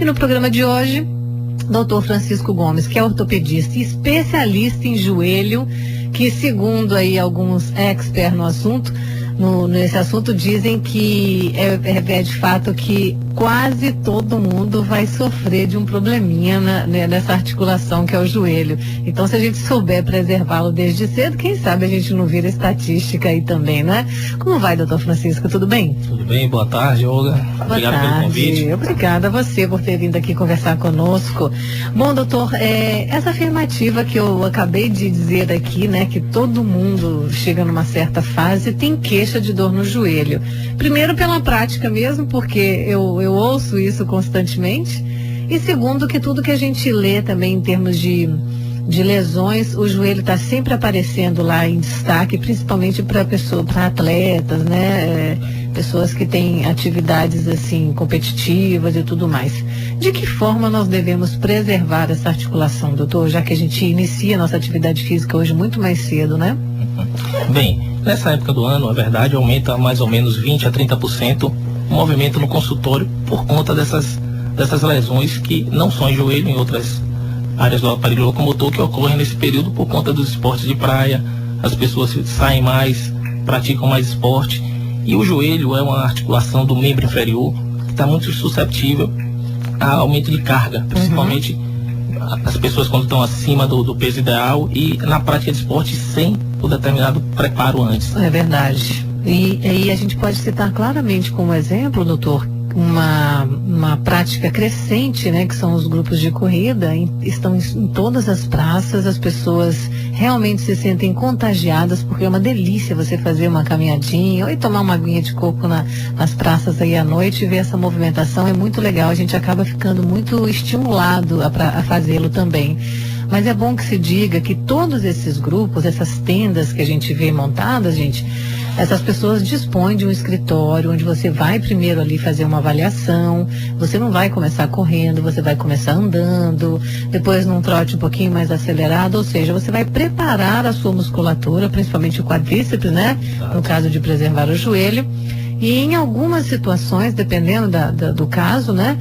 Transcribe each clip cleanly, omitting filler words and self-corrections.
E no programa de hoje, Dr. Francisco Gomes, que é ortopedista e especialista em joelho, que segundo aí alguns experts no assunto, nesse assunto, dizem que é de fato que quase todo mundo vai sofrer de um probleminha nessa articulação que é o joelho. Então, se a gente souber preservá-lo desde cedo, quem sabe a gente não vira estatística aí também, né? Como vai, doutor Francisco? Tudo bem? Tudo bem, boa tarde, Olga. Obrigado pelo convite. Obrigada a você por ter vindo aqui conversar conosco. Bom, doutor, essa afirmativa que eu acabei de dizer aqui, né, que todo mundo chega numa certa fase tem queixa de dor no joelho. Primeiro pela prática mesmo, porque eu ouço isso constantemente, e segundo que tudo que a gente lê também em termos de lesões, o joelho está sempre aparecendo lá em destaque, principalmente para atletas, né? Pessoas que têm atividades assim competitivas e tudo mais. De que forma nós devemos preservar essa articulação, doutor, já que a gente inicia a nossa atividade física hoje muito mais cedo, né? Bem, nessa época do ano, a verdade, aumenta mais ou menos 20 a 30% o movimento no consultório por conta dessas lesões que não só em joelho, em outras áreas do aparelho locomotor, que ocorrem nesse período por conta dos esportes de praia. As pessoas saem mais, praticam mais esporte, e o joelho é uma articulação do membro inferior que está muito suscetível a aumento de carga, principalmente as pessoas quando estão acima do peso ideal e na prática de esporte sem o determinado preparo antes. É verdade. E aí a gente pode citar claramente como exemplo, doutor, uma prática crescente, né, que são os grupos de corrida, estão em todas as praças, as pessoas realmente se sentem contagiadas, porque é uma delícia você fazer uma caminhadinha ou tomar uma aguinha de coco nas praças aí à noite e ver essa movimentação, é muito legal, a gente acaba ficando muito estimulado a fazê-lo também. Mas é bom que se diga que todos esses grupos, essas tendas que a gente vê montadas, gente, essas pessoas dispõem de um escritório onde você vai primeiro ali fazer uma avaliação, você não vai começar correndo, você vai começar andando, depois num trote um pouquinho mais acelerado, ou seja, você vai preparar a sua musculatura, principalmente o quadríceps, né? No caso de preservar o joelho. E em algumas situações, dependendo do caso, né?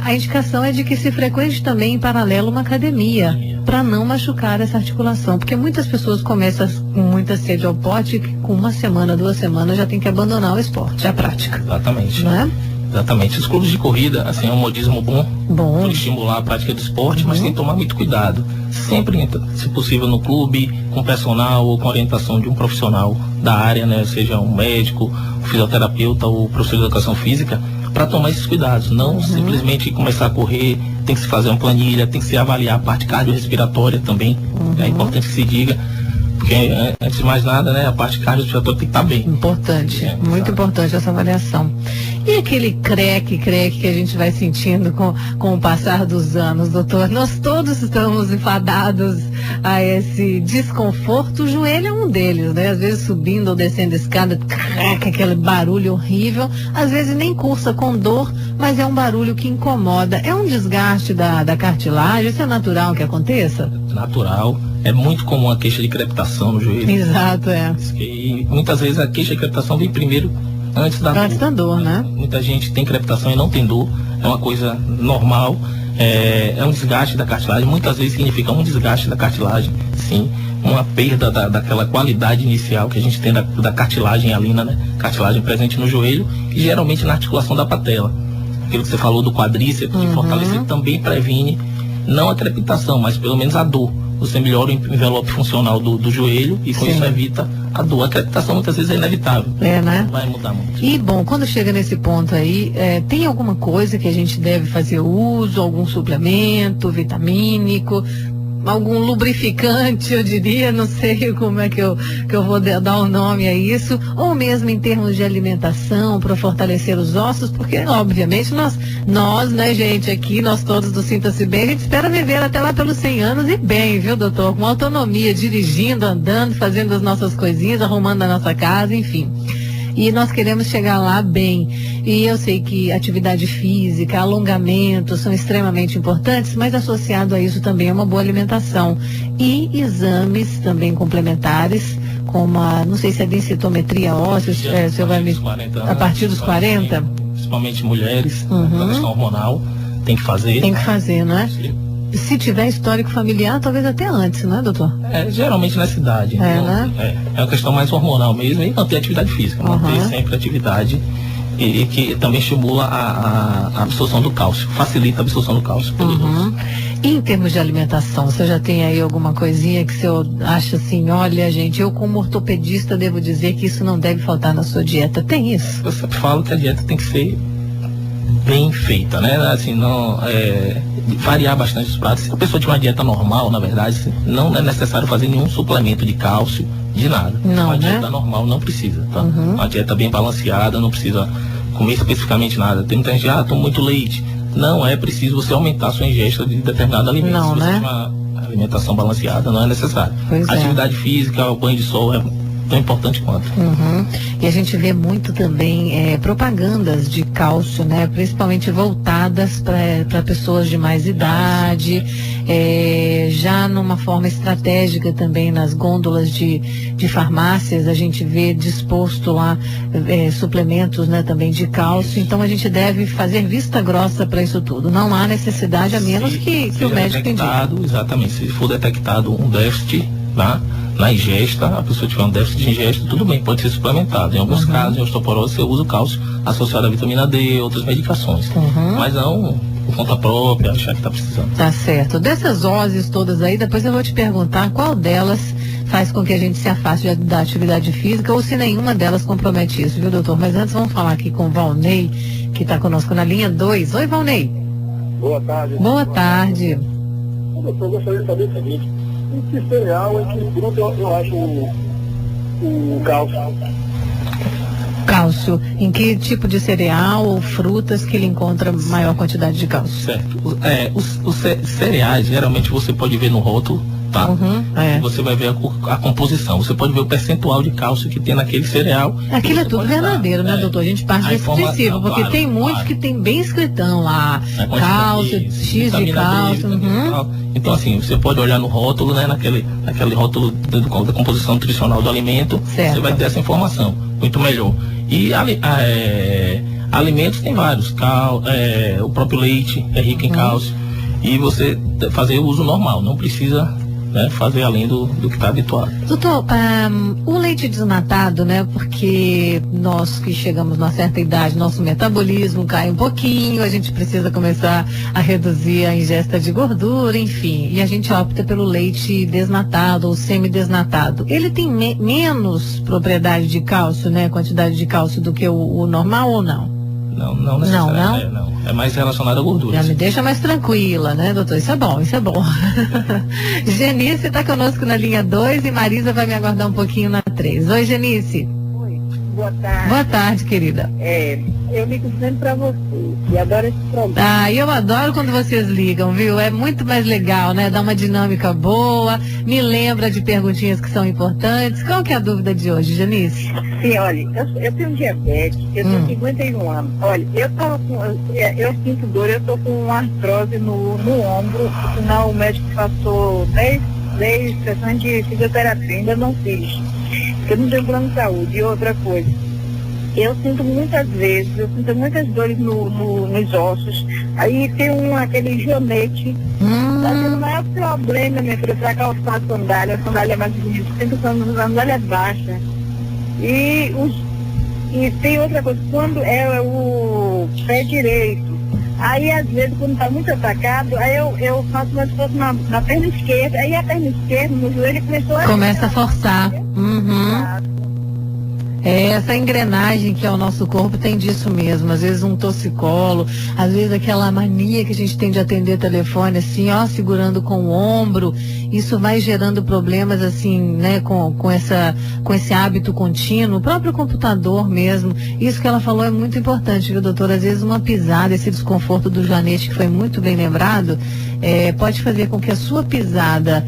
A indicação é de que se frequente também em paralelo uma academia, para não machucar essa articulação, porque muitas pessoas começam com muita sede ao pote, que com 1 semana, 2 semanas já tem que abandonar o esporte, a prática. Exatamente. Não é? Exatamente. Os clubes de corrida, assim, é um modismo bom para estimular a prática do esporte, mas tem que tomar muito cuidado. Sempre, se possível, no clube, com personal ou com orientação de um profissional da área, né, seja um médico, um fisioterapeuta ou professor de educação física, para tomar esses cuidados, não simplesmente começar a correr, tem que se fazer uma planilha, tem que se avaliar a parte cardiorrespiratória também, é importante que se diga, porque antes de mais nada, né, a parte cardiorrespiratória tem que estar bem. Importante, muito importante essa avaliação. E aquele creque que a gente vai sentindo com o passar dos anos, doutor? Nós todos estamos enfadados a esse desconforto, o joelho é um deles, né? Às vezes subindo ou descendo a escada, aquele barulho horrível, às vezes nem cursa com dor, mas é um barulho que incomoda. É um desgaste da cartilagem, isso é natural que aconteça? Natural. É muito comum a queixa de crepitação no joelho. Exato, é. E muitas vezes a queixa de crepitação vem primeiro antes da dor, né? Muita gente tem crepitação e não tem dor, é uma coisa normal, é um desgaste da cartilagem, muitas vezes significa um desgaste da cartilagem, sim, uma perda daquela qualidade inicial que a gente tem da cartilagem hialina, né? Cartilagem presente no joelho e geralmente na articulação da patela. Aquilo que você falou do quadríceps, de fortalecer, também previne, não a crepitação, mas pelo menos a dor. Você melhora o envelope funcional do joelho e com isso evita a dor. A crepitação muitas vezes é inevitável. Né? Não vai mudar muito. E bom, quando chega nesse ponto aí, tem alguma coisa que a gente deve fazer uso, algum suplemento vitamínico, algum lubrificante, eu diria, não sei como é que eu vou dar o nome a isso, ou mesmo em termos de alimentação para fortalecer os ossos, porque obviamente nós, né, gente, aqui, nós todos do Sinta-se Bem, a gente espera viver até lá pelos 100 anos e bem, viu, doutor? Com autonomia, dirigindo, andando, fazendo as nossas coisinhas, arrumando a nossa casa, enfim. E nós queremos chegar lá bem. E eu sei que atividade física, alongamento são extremamente importantes, mas associado a isso também é uma boa alimentação. E exames também complementares, como não sei se é densitometria óssea, a partir dos 40? Principalmente mulheres, a questão hormonal, tem que fazer. Tem que fazer, não é? Sim. Se tiver histórico familiar, talvez até antes, não é, doutor? Geralmente nessa idade. Né? É uma questão mais hormonal mesmo, e manter atividade física, manter sempre atividade, e que também estimula a absorção do cálcio, facilita a absorção do cálcio. E em termos de alimentação, você já tem aí alguma coisinha que você acha assim, olha gente, eu como ortopedista devo dizer que isso não deve faltar na sua dieta? Tem isso? Eu sempre falo que a dieta tem que ser bem feita, né? Assim, não variar bastante os pratos. Se a pessoa tiver uma dieta normal, na verdade, não é necessário fazer nenhum suplemento de cálcio, de nada. Não, uma dieta normal não precisa, tá? Uma dieta bem balanceada, não precisa comer especificamente nada. Tem muita gente, tomo muito leite. Não é preciso você aumentar a sua ingesta de determinado alimento. Não, se você tiver uma alimentação balanceada, não é necessário. Atividade física, o banho de sol é tão importante quanto. E a gente vê muito também propagandas de cálcio, né? Principalmente voltadas para pessoas de mais idade, já numa forma estratégica também nas gôndolas de farmácias, a gente vê disposto lá suplementos, né, também de cálcio. Então a gente deve fazer vista grossa para isso tudo. Não há necessidade, a menos que o médico indique. Exatamente, se for detectado um déficit na ingesta, a pessoa tiver um déficit de ingesta, tudo bem, pode ser suplementado. Em alguns casos, em osteoporose, você usa o cálcio associado à vitamina D, outras medicações. Mas não por conta própria, achar que está precisando. Tá certo. Dessas oses todas aí, depois eu vou te perguntar qual delas faz com que a gente se afaste da atividade física ou se nenhuma delas compromete isso, viu, doutor? Mas antes vamos falar aqui com o Valnei, que está conosco na linha 2. Oi, Valnei. Boa tarde. Boa tarde. Doutor, eu gostaria de saber o seguinte: em que cereal, em que fruta eu acho o cálcio? Cálcio. Em que tipo de cereal ou frutas que ele encontra maior quantidade de cálcio? Certo. Os cereais, geralmente você pode ver no rótulo, tá? Você vai ver a composição. Você pode ver o percentual de cálcio que tem naquele cereal. Aquilo é tudo verdadeiro, né, doutor? A gente parte desse princípio, porque tem muitos que tem bem escritão lá, cálcio, X de cálcio. Então, assim, você pode olhar no rótulo, né, naquele rótulo da composição nutricional do alimento, você vai ter essa informação, muito melhor. E alimentos tem vários, o próprio leite é rico em cálcio, e você fazer o uso normal, não precisa, né, fazer além do que está habituado. Doutor, o leite desnatado, né, porque nós que chegamos numa certa idade, nosso metabolismo cai um pouquinho, a gente precisa começar a reduzir a ingesta de gordura, enfim, e a gente opta pelo leite desnatado ou semidesnatado. Ele tem menos propriedade de cálcio, né, quantidade de cálcio do que o normal ou não? Não necessariamente. Não. É mais relacionado à gordura. Já me deixa mais tranquila, né, doutor? Isso é bom. Genice está conosco na linha 2 e Marisa vai me aguardar um pouquinho na 3. Oi, Genice. Oi, boa tarde. Boa tarde, querida. Eu ligo sempre para você e adoro esse programa. Eu adoro quando vocês ligam, viu? É muito mais legal, né? Dá uma dinâmica boa, me lembra de perguntinhas que são importantes. Qual que é a dúvida de hoje, Janice? Sim, olha, eu tenho diabetes, eu tenho 51 anos. Olha, eu sinto dor, eu tô com artrose no ombro, afinal o médico passou 10 sessões de fisioterapia, ainda não fiz, porque eu não tenho plano de saúde. E outra coisa, eu sinto muitas dores nos ossos. Aí tem aquele jonete. O maior problema, minha filha, para calçar a sandália é mais bonita, sempre usando sandália baixa. E tem outra coisa, quando é o pé direito, aí às vezes quando está muito atacado, aí eu faço como se fosse na perna esquerda, aí a perna esquerda, no joelho, começa a forçar. Essa engrenagem que é o nosso corpo tem disso mesmo, às vezes um torcicolo, às vezes aquela mania que a gente tem de atender telefone assim, segurando com o ombro, isso vai gerando problemas assim, né, com esse hábito contínuo, o próprio computador mesmo. Isso que ela falou é muito importante, viu, doutora? Às vezes uma pisada, esse desconforto do joanete que foi muito bem lembrado, pode fazer com que a sua pisada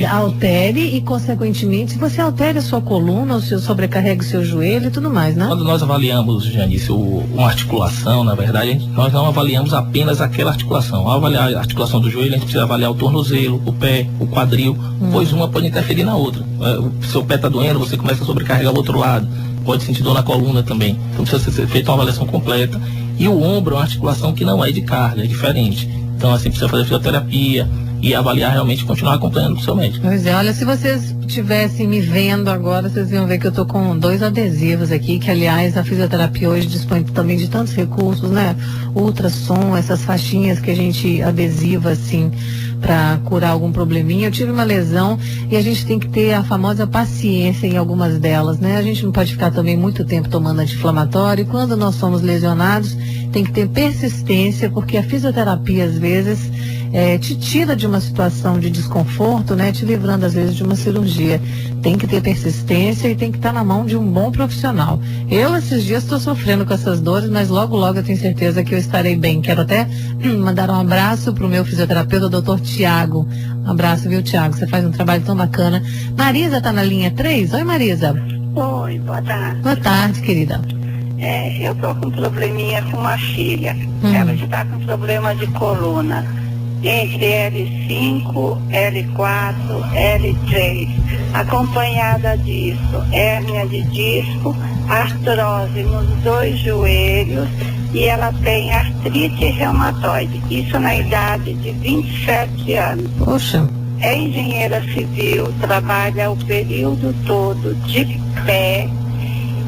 altere e, consequentemente, você altere a sua coluna, sobrecarregue o seu joelho e tudo mais, né? Quando nós avaliamos, Janice, uma articulação, na verdade, nós não avaliamos apenas aquela articulação. Ao avaliar a articulação do joelho, a gente precisa avaliar o tornozelo, o pé, o quadril, pois uma pode interferir na outra. O seu pé está doendo, você começa a sobrecarregar o outro lado. Pode sentir dor na coluna também. Então precisa ser feita uma avaliação completa E o ombro é uma articulação que não é de carga, é diferente. Então, assim, precisa fazer fisioterapia e avaliar realmente e continuar acompanhando o seu médico. Pois é, olha, se vocês estivessem me vendo agora, vocês iam ver que eu tô com 2 adesivos aqui, que aliás a fisioterapia hoje dispõe também de tantos recursos, né? Ultrassom, essas faixinhas que a gente adesiva assim para curar algum probleminha. Eu tive uma lesão e a gente tem que ter a famosa paciência em algumas delas, né? A gente não pode ficar também muito tempo tomando anti-inflamatório, e quando nós somos lesionados tem que ter persistência, porque a fisioterapia às vezes te tira de uma situação de desconforto, né? Te livrando às vezes de uma cirurgia. Tem que ter persistência e tem que estar na mão de um bom profissional. Eu esses dias estou sofrendo com essas dores, mas logo eu tenho certeza que eu estarei bem. Quero até mandar um abraço para o meu fisioterapeuta, o doutor Tiago. Um abraço, viu, Tiago? Você faz um trabalho tão bacana. Marisa está na linha 3? Oi, Marisa. Oi, boa tarde. Boa tarde, querida. Eu tô com probleminha com uma filha. Ela está com problema de coluna. Entre L5, L4, L3, acompanhada disso, hérnia de disco, artrose nos 2 joelhos e ela tem artrite reumatoide, isso na idade de 27 anos. Poxa. É engenheira civil, trabalha o período todo de pé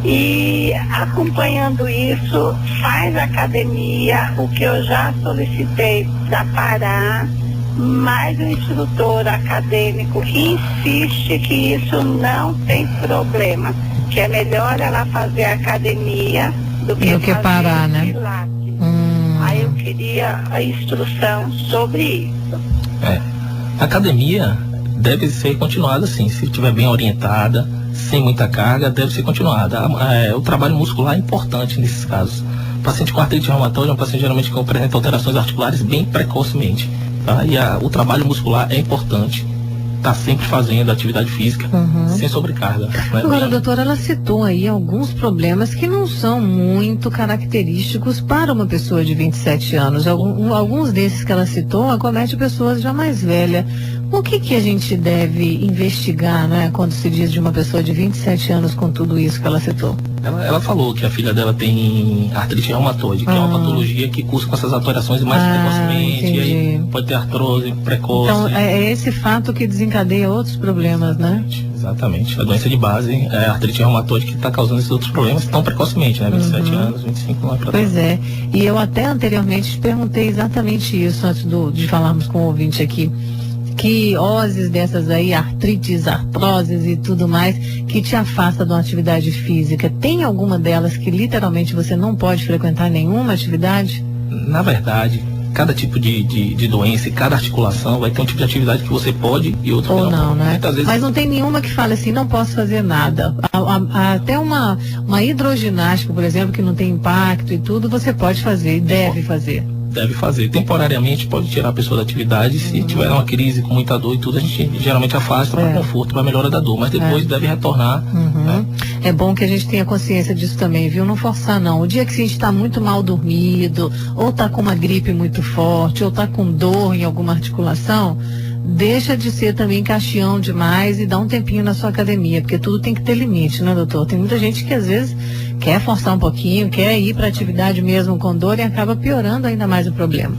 e acompanhando isso faz academia, o que eu já solicitei para parar, mas o instrutor acadêmico insiste que isso não tem problema, que é melhor ela fazer academia do que fazer parar, né? pilates. Aí eu queria a instrução sobre isso. A academia deve ser continuada assim, se estiver bem orientada, sem muita carga, deve ser continuada. O trabalho muscular é importante nesses casos. O paciente com artrite reumatoide é um paciente geralmente que apresenta alterações articulares bem precocemente. Tá? E o trabalho muscular é importante. Está sempre fazendo atividade física, sem sobrecarga. Né? Agora, doutora, ela citou aí alguns problemas que não são muito característicos para uma pessoa de 27 anos. Alguns desses que ela citou acometem pessoas já mais velhas. O que a gente deve investigar, né, quando se diz de uma pessoa de 27 anos com tudo isso que ela citou? Ela falou que a filha dela tem artrite reumatoide, que é uma patologia que cursa com essas alterações mais precocemente, e aí pode ter artrose precoce. Então, é esse fato que desencadeia outros problemas, né? Exatamente. A doença de base é a artrite reumatoide que está causando esses outros problemas tão precocemente, né? 27 anos, 25 não é pra Pois é. E eu até anteriormente te perguntei exatamente isso antes de falarmos com o ouvinte aqui. Que oses dessas aí, artrites, artroses e tudo mais, que te afasta de uma atividade física, tem alguma delas que literalmente você não pode frequentar nenhuma atividade? Na verdade, cada tipo de doença e cada articulação vai ter um tipo de atividade que você pode e outro que não. Né? Muitas vezes... Mas não tem nenhuma que fale assim, não posso fazer nada. Até uma hidroginástica, por exemplo, que não tem impacto e tudo, você pode fazer e deve fazer. Deve fazer. Temporariamente pode tirar a pessoa da atividade. Se tiver uma crise com muita dor e tudo, a gente geralmente afasta para conforto, para melhora da dor, mas depois deve retornar. Né? É bom que a gente tenha consciência disso também, viu? Não forçar não. O dia que a gente está muito mal dormido, ou está com uma gripe muito forte, ou está com dor em alguma articulação, deixa de ser também caixão demais e dá um tempinho na sua academia, porque tudo tem que ter limite, né, doutor? Tem muita gente que às vezes quer forçar um pouquinho, quer ir para atividade mesmo com dor e acaba piorando ainda mais o problema.